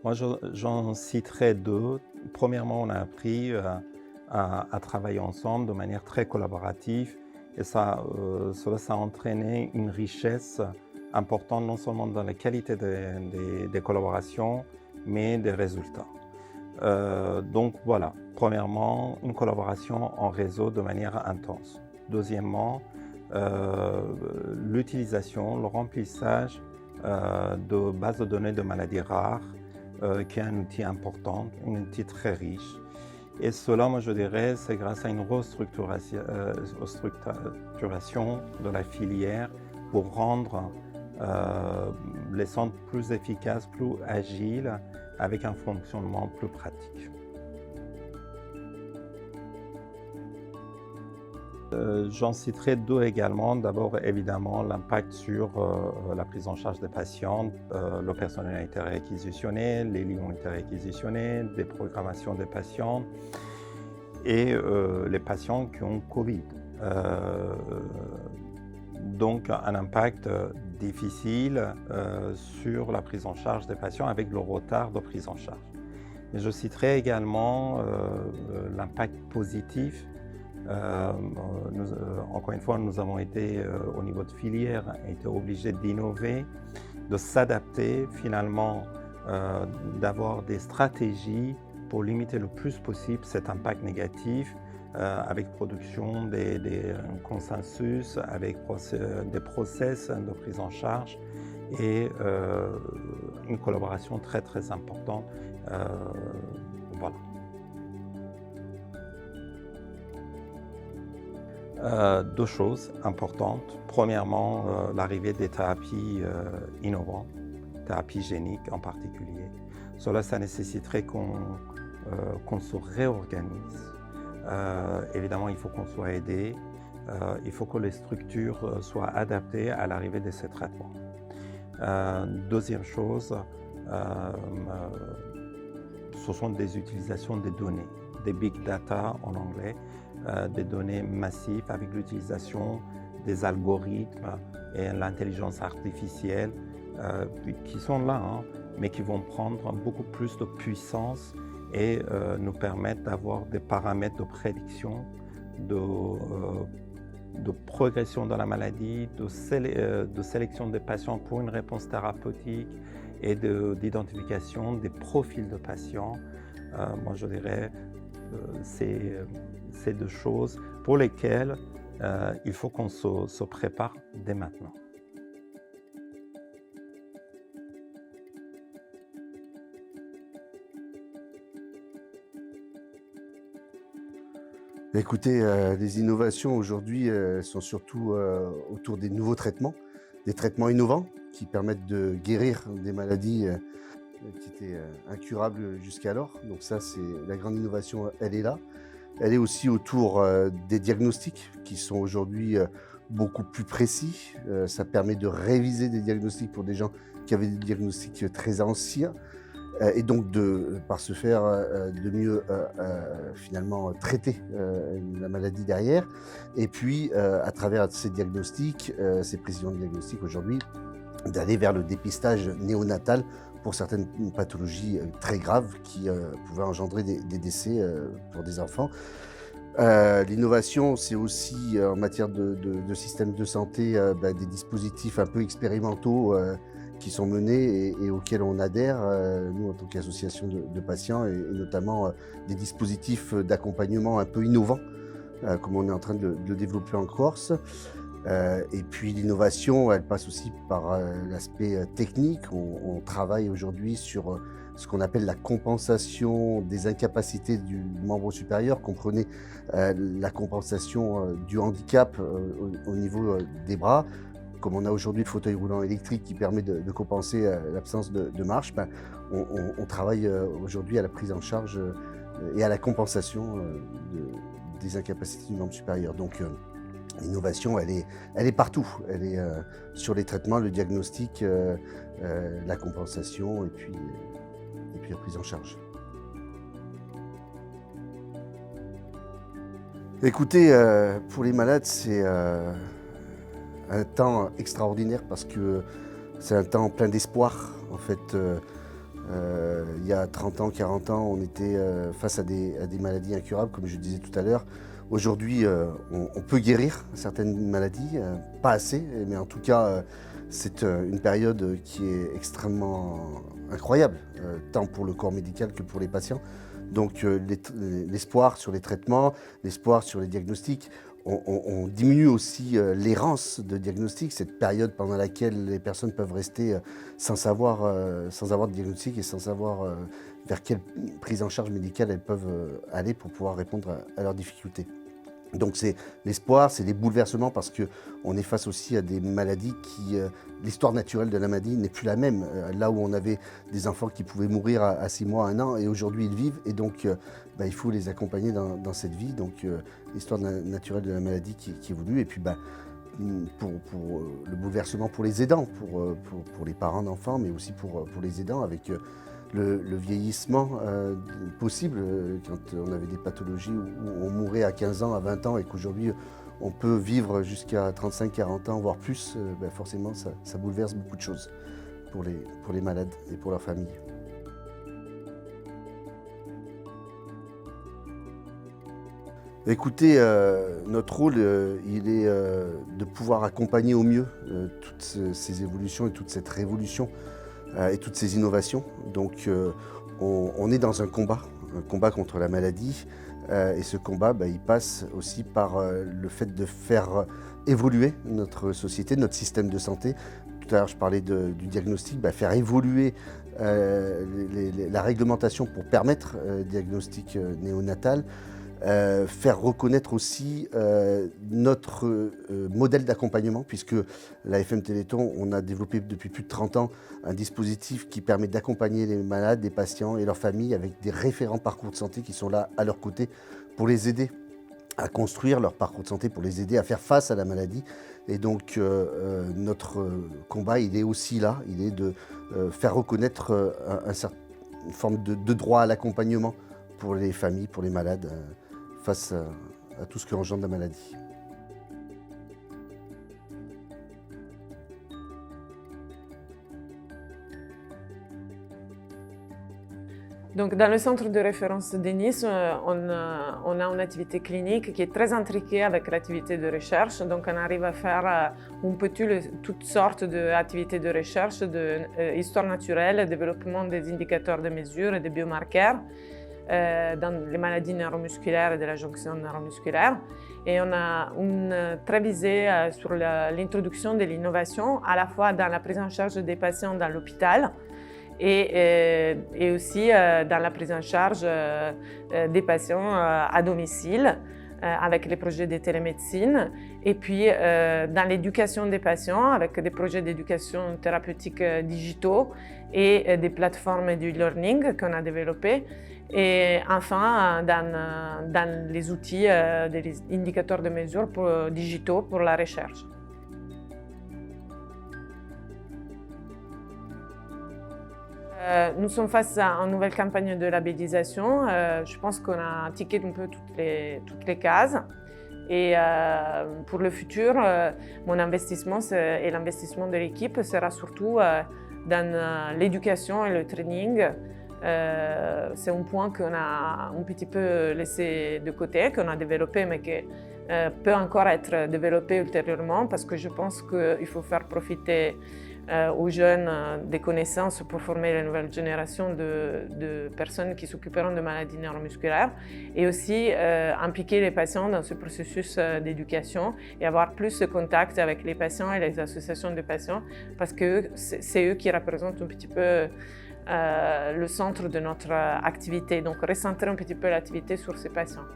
Moi, j'en citerai deux. Premièrement, on a appris à travailler ensemble de manière très collaborative et cela a entraîné une richesse importante non seulement dans la qualité des collaborations, mais des résultats. Donc voilà, premièrement, une collaboration en réseau de manière intense. Deuxièmement, l'utilisation, le remplissage de bases de données de maladies rares, qui est un outil important, un outil très riche. Et cela, moi je dirais, c'est grâce à une restructuration de la filière pour rendre les centres plus efficaces, plus agiles, avec un fonctionnement plus pratique. J'en citerai deux également. D'abord, évidemment, l'impact sur la prise en charge des patients. Le personnel a été réquisitionné, les lits ont été réquisitionnés, des programmations des patients et les patients qui ont Covid. Donc, un impact difficile sur la prise en charge des patients avec le retard de prise en charge. Mais je citerai également l'impact positif. Encore une fois, nous avons été, au niveau de filière, été obligés d'innover, de s'adapter finalement, d'avoir des stratégies pour limiter le plus possible cet impact négatif, avec production des consensus, avec des process de prise en charge et une collaboration très très importante. Voilà. Deux choses importantes. Premièrement, l'arrivée des thérapies innovantes, thérapies géniques en particulier. Cela, ça nécessiterait qu'on se réorganise. Évidemment, il faut qu'on soit aidé. Il faut que les structures soient adaptées à l'arrivée de ces traitements. Deuxième chose, ce sont des utilisations des données, des big data en anglais, des données massives avec l'utilisation des algorithmes et l'intelligence artificielle qui sont là, mais qui vont prendre beaucoup plus de puissance et nous permettre d'avoir des paramètres de prédiction, de progression de la maladie, de sélection des patients pour une réponse thérapeutique et d'identification des profils de patients. Moi, je dirais c'est deux choses pour lesquelles il faut qu'on se prépare dès maintenant. Écoutez, les innovations aujourd'hui sont surtout autour des nouveaux traitements, des traitements innovants qui permettent de guérir des maladies qui étaient incurables jusqu'alors. Donc ça, c'est la grande innovation, elle est là. Elle est aussi autour des diagnostics qui sont aujourd'hui beaucoup plus précis. Ça permet de réviser des diagnostics pour des gens qui avaient des diagnostics très anciens. Et donc, par ce faire, de mieux finalement traiter la maladie derrière. Et puis, à travers ces diagnostics, ces précisions de diagnostic aujourd'hui, d'aller vers le dépistage néonatal pour certaines pathologies très graves qui pouvaient engendrer des décès pour des enfants. L'innovation, c'est aussi en matière de système de santé des dispositifs un peu expérimentaux qui sont menés et auxquels on adhère, nous en tant qu'association de patients, et notamment des dispositifs d'accompagnement un peu innovants, comme on est en train de le développer en Corse. Et puis l'innovation, elle passe aussi par l'aspect technique. On travaille aujourd'hui sur ce qu'on appelle la compensation des incapacités du membre supérieur. Comprenez la compensation du handicap au niveau des bras. Comme on a aujourd'hui le fauteuil roulant électrique qui permet de compenser l'absence de marche, on travaille aujourd'hui à la prise en charge et à la compensation des incapacités du membre supérieur. Donc l'innovation, elle est partout. Elle est sur les traitements, le diagnostic, la compensation et puis la prise en charge. Écoutez, pour les malades, c'est un temps extraordinaire parce que c'est un temps plein d'espoir. En fait, Il y a 30 ans, 40 ans, on était face à des maladies incurables, comme je disais tout à l'heure. Aujourd'hui, on peut guérir certaines maladies, pas assez, mais en tout cas, c'est une période qui est extrêmement incroyable, tant pour le corps médical que pour les patients. Donc l'espoir sur les traitements, l'espoir sur les diagnostics, on diminue aussi l'errance de diagnostic, cette période pendant laquelle les personnes peuvent rester sans avoir de diagnostic et sans savoir vers quelle prise en charge médicale elles peuvent aller pour pouvoir répondre à leurs difficultés. Donc c'est l'espoir, c'est les bouleversements parce qu'on est face aussi à des maladies qui... l'histoire naturelle de la maladie n'est plus la même. Là où on avait des enfants qui pouvaient mourir à 6 mois, 1 an, et aujourd'hui ils vivent, et donc il faut les accompagner dans cette vie. Donc l'histoire naturelle de la maladie qui évolue, et puis pour le bouleversement pour les aidants, pour les parents d'enfants, mais aussi pour les aidants avec... Le vieillissement possible, quand on avait des pathologies où on mourait à 15 ans, à 20 ans, et qu'aujourd'hui on peut vivre jusqu'à 35-40 ans, voire plus, forcément ça bouleverse beaucoup de choses pour les malades et pour leurs familles. Écoutez, notre rôle, il est de pouvoir accompagner au mieux toutes ces évolutions et toute cette révolution et toutes ces innovations. Donc on est dans un combat contre la maladie, et ce combat il passe aussi par le fait de faire évoluer notre société, notre système de santé. Tout à l'heure je parlais du diagnostic, faire évoluer la réglementation pour permettre le diagnostic néonatal. Faire reconnaître aussi notre modèle d'accompagnement, puisque la FM Téléthon, on a développé depuis plus de 30 ans un dispositif qui permet d'accompagner les malades, les patients et leurs familles avec des référents parcours de santé qui sont là à leur côté pour les aider à construire leur parcours de santé, pour les aider à faire face à la maladie. Et donc notre combat, il est aussi là, il est de faire reconnaître une forme de droit à l'accompagnement pour les familles, pour les malades, face à tout ce que engendre la maladie. Donc, dans le centre de référence de Nice, on a une activité clinique qui est très intriquée avec l'activité de recherche. Donc, on arrive à faire toutes sortes d'activités de recherche, d'histoire naturelle, développement des indicateurs de mesure et des biomarqueurs dans les maladies neuromusculaires et de la jonction neuromusculaire. Et on a très visé sur l'introduction de l'innovation, à la fois dans la prise en charge des patients dans l'hôpital, et aussi dans la prise en charge des patients à domicile avec les projets de télémédecine, et puis dans l'éducation des patients avec des projets d'éducation thérapeutique digitaux et des plateformes du e-learning qu'on a développées, et enfin dans les outils des indicateurs de mesure digitaux pour la recherche. Nous sommes face à une nouvelle campagne de labellisation. Je pense qu'on a tiqué un peu toutes les cases. Et pour le futur, mon investissement et l'investissement de l'équipe sera surtout dans l'éducation et le training. C'est un point qu'on a un petit peu laissé de côté, qu'on a développé, mais qui peut encore être développé ultérieurement, parce que je pense qu'il faut faire profiter aux jeunes des connaissances pour former la nouvelle génération de personnes qui s'occuperont de maladies neuromusculaires, et aussi impliquer les patients dans ce processus d'éducation et avoir plus de contact avec les patients et les associations de patients, parce que c'est eux qui représentent un petit peu le centre de notre activité. Donc recentrer un petit peu l'activité sur ces patients.